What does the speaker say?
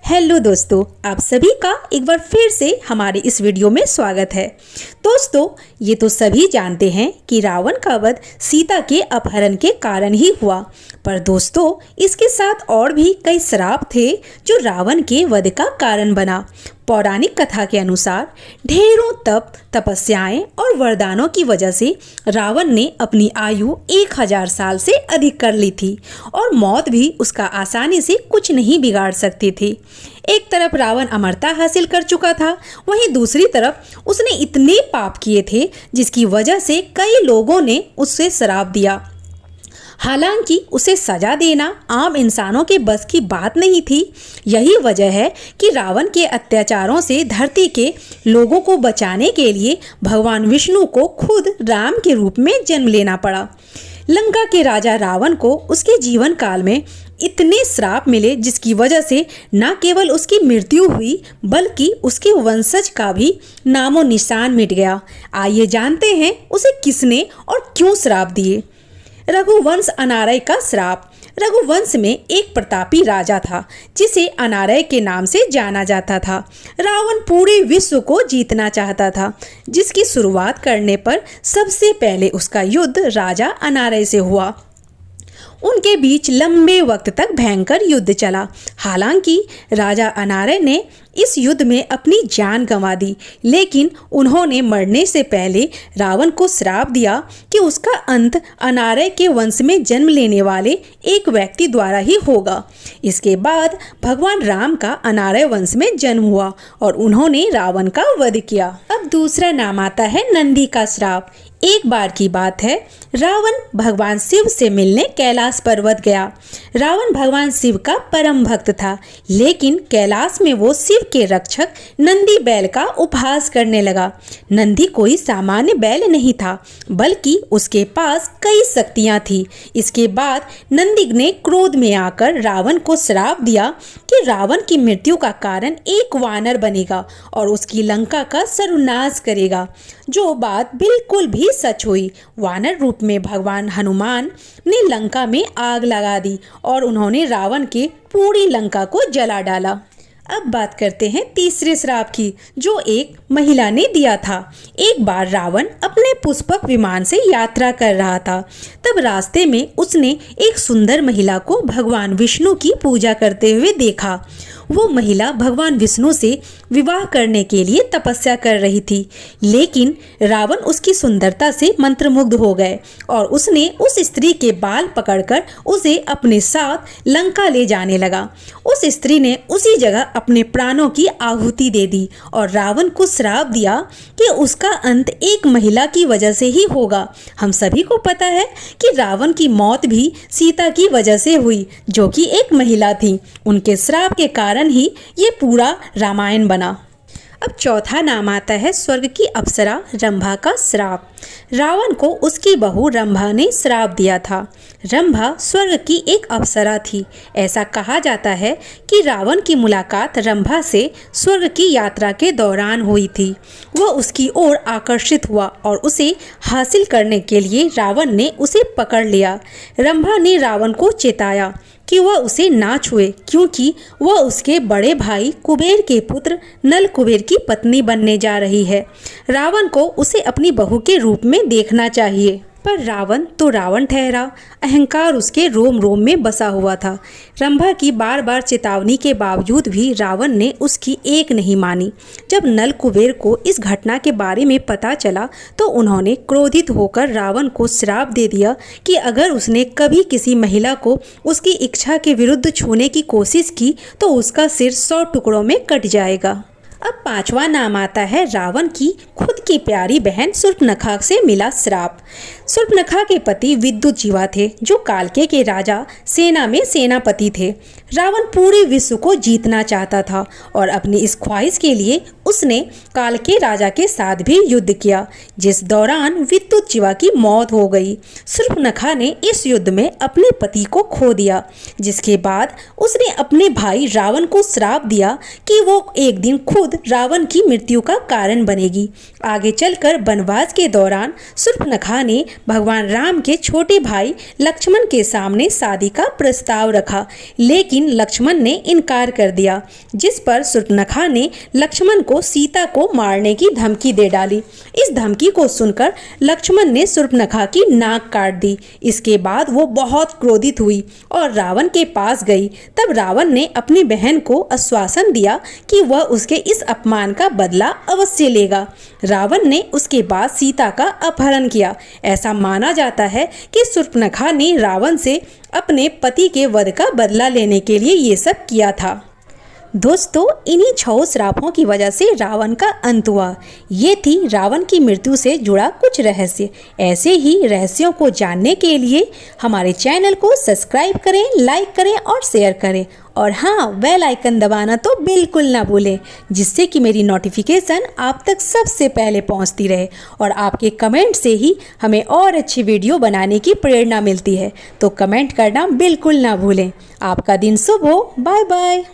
Hello दोस्तों, आप सभी का एक बार फिर से हमारे इस वीडियो में स्वागत है। दोस्तों, ये तो सभी जानते हैं कि रावण का वध सीता के अपहरण के कारण ही हुआ, पर दोस्तों इसके साथ और भी कई श्राप थे जो रावण के वध का कारण बना। पौराणिक कथा के अनुसार ढेरों तप, तपस्याएं और वरदानों की वजह से रावण ने अपनी आयु 1000 साल से अधिक कर ली थी और मौत भी उसका आसानी से कुछ नहीं बिगाड़ सकती थी। एक तरफ रावण अमरता हासिल कर चुका था, वहीं दूसरी तरफ उसने इतने पाप किए थे जिसकी वजह से कई लोगों ने उससे श्राप दिया। हालांकि उसे सजा देना आम इंसानों के बस की बात नहीं थी। यही वजह है कि रावण के अत्याचारों से धरती के लोगों को बचाने के लिए भगवान विष्णु को खुद राम के रूप में जन्म लेना पड़ा। लंका के राजा रावण को उसके जीवन काल में इतने श्राप मिले जिसकी वजह से न केवल उसकी मृत्यु हुई बल्कि उसके वंशज का भी नामो निशान मिट गया। आइए जानते हैं उसे किसने और क्यों श्राप दिए। रघुवंश अनारय का श्राप। रघुवंश में एक प्रतापी राजा था जिसे अनारय के नाम से जाना जाता था। रावण पूरे विश्व को जीतना चाहता था, जिसकी शुरुआत करने पर सबसे पहले उसका युद्ध राजा अनारय से हुआ। उनके बीच लंबे वक्त तक भयंकर युद्ध चला। हालांकि राजा अनारय ने इस युद्ध में अपनी जान गंवा दी, लेकिन उन्होंने मरने से पहले रावण को श्राप दिया कि उसका अंत अनारय के वंश में जन्म लेने वाले एक व्यक्ति द्वारा ही होगा। इसके बाद भगवान राम का अनारय वंश में जन्म हुआ और उन्होंने रावण का वध किया। अब दूसरा नाम आता है नंदी का श्राप। एक बार की बात है, रावण भगवान शिव से मिलने कैलाश पर्वत गया। रावण भगवान शिव का परम भक्त था, लेकिन कैलाश में वो शिव के रक्षक नंदी बैल का उपहास करने लगा। नंदी कोई सामान्य बैल नहीं था, बल्कि उसके पास कई शक्तियां थी। इसके बाद नंदी ने क्रोध में आकर रावण को श्राप दिया कि रावण की मृत्यु का कारण एक वानर बनेगा और उसकी लंका का सर्वनाश करेगा, जो बात बिल्कुल भी सच हुई। वानर रूप में भगवान हनुमान ने लंका में आग लगा दी और उन्होंने रावण के पूरी लंका को जला डाला। अब बात करते हैं तीसरे श्राप की, जो एक महिला ने दिया था। एक बार रावण अपने पुष्पक विमान से यात्रा कर रहा था, तब रास्ते में उसने एक सुंदर महिला को भगवान विष्णु की पूजा करते हुए देखा। वो महिला भगवान विष्णु से विवाह करने के लिए तपस्या कर रही थी, लेकिन रावण उसकी सुंदरता से मंत्रमुग्ध हो गए और उसने उस स्त्री के बाल पकड़कर उसे अपने साथ लंका ले जाने लगा। उस स्त्री ने उसी जगह अपने प्राणों की आहुति दे दी और रावण को श्राप दिया कि उसका अंत एक महिला की वजह से ही होगा। हम सभी को पता है कि रावण की मौत भी सीता की वजह से हुई, जो कि एक महिला थी। उनके श्राप के कारण ही ये पूरा रामायण बना। अब चौथा नाम आता है स्वर्ग की अप्सरा रंभा का श्राप। रावण को उसकी बहू रंभा ने श्राप दिया था। रंभा स्वर्ग की एक अप्सरा थी। ऐसा कहा जाता है कि रावण की मुलाकात रंभा से स्वर्ग की यात्रा के दौरान हुई थी। वह उसकी ओर आकर्षित हुआ और उसे हासिल करने के लिए रावण ने उसे पकड़ लिया। रंभा ने रावण को चेताया कि वह उसे ना छुए, क्योंकि वह उसके बड़े भाई कुबेर के पुत्र नल कुबेर की पत्नी बनने जा रही है। रावण को उसे अपनी बहू के रूप में देखना चाहिए, पर रावण तो रावण ठहरा। अहंकार उसके रोम रोम में बसा हुआ था। रंभा की बार बार चेतावनी के बावजूद भी रावण ने उसकी एक नहीं मानी। जब नल कुबेर को इस घटना के बारे में पता चला तो उन्होंने क्रोधित होकर रावण को श्राप दे दिया कि अगर उसने कभी किसी महिला को उसकी इच्छा के विरुद्ध छूने की कोशिश की तो उसका सिर 100 टुकड़ों में कट जाएगा। अब पांचवा नाम आता है रावण की खुद की प्यारी बहन शूर्पणखा से मिला श्राप। शूर्पणखा के पति विद्युजीवा थे, जो कालके के राजा सेना में सेनापति थे। रावण पूरे विश्व को जीतना चाहता था और अपनी इस ख्वाहिश के लिए उसने काल के राजा के साथ भी युद्ध किया, जिस दौरान विद्युतजिह्वा की मौत हो गई। शूर्पणखा ने इस युद्ध में अपने पति को खो दिया, जिसके बाद उसने अपने भाई रावण को श्राप दिया कि वो एक दिन खुद रावण की मृत्यु का कारण बनेगी। आगे चलकर वनवास के दौरान शूर्पणखा ने भगवान राम के छोटे भाई लक्ष्मण के सामने शादी का प्रस्ताव रखा, लेकिन लक्ष्मण ने इनकार कर दिया, जिस पर शूर्पणखा ने लक्ष्मण को सीता को मारने की धमकी दे डाली। इस धमकी को सुनकर लक्ष्मण ने शूर्पणखा की नाक काट दी। इसके बाद वो बहुत क्रोधित हुई और रावण के पास गई। तब रावण ने अपनी बहन को आश्वासन दिया कि वह उसके इस अपमान का बदला अवश्य लेगा। रावण ने उसके बाद सीता का अपहरण किया। ऐसा माना जाता है कि शूर्पणखा ने रावण से अपने पति के वध का बदला लेने के लिए ये सब किया था। दोस्तों, इन्हीं 6 श्रापों की वजह से रावण का अंत हुआ। ये थी रावण की मृत्यु से जुड़ा कुछ रहस्य। ऐसे ही रहस्यों को जानने के लिए हमारे चैनल को सब्सक्राइब करें, लाइक करें और शेयर करें। और हाँ, बेल आइकन दबाना तो बिल्कुल ना भूलें, जिससे कि मेरी नोटिफिकेशन आप तक सबसे पहले पहुंचती रहे और आपके कमेंट से ही हमें और अच्छी वीडियो बनाने की प्रेरणा मिलती है। तो कमेंट करना बिल्कुल ना भूलें। आपका दिन शुभ हो। Bye bye.